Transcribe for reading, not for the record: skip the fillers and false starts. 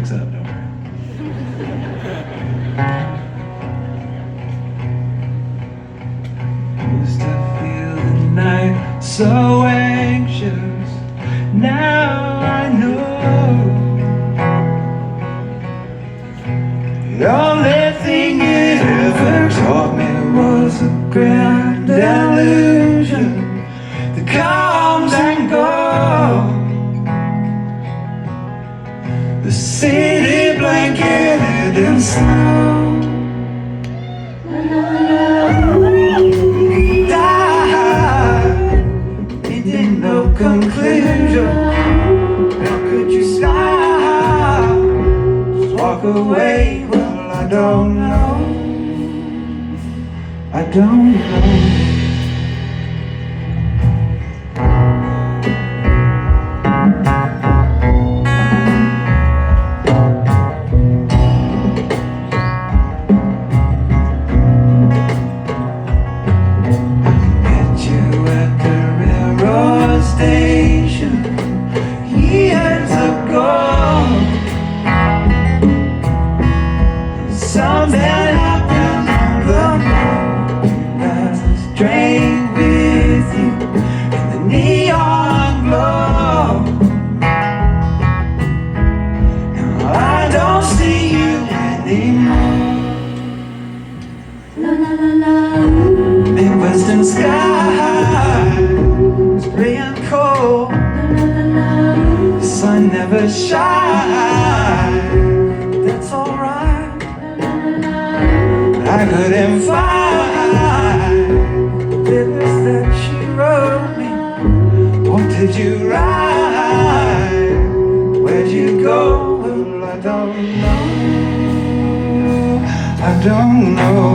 picks up, don't worry. Used to feel the night so anxious. Now I know the only thing it ever taught me was a grand illusion that comes and goes. The city blanketed in snow. No conclusion. How could you stop? Just walk away. Well, I don't know. I don't know. Station years ago. Something happened on the road. I was drained with you in the neon glow. Now I don't see you anymore. La la la la. Midwestern sky is rain cold. The sun never shines. That's alright. I couldn't find the letters that she wrote me. What did you write? Where'd you go? Well, I don't know. I don't know.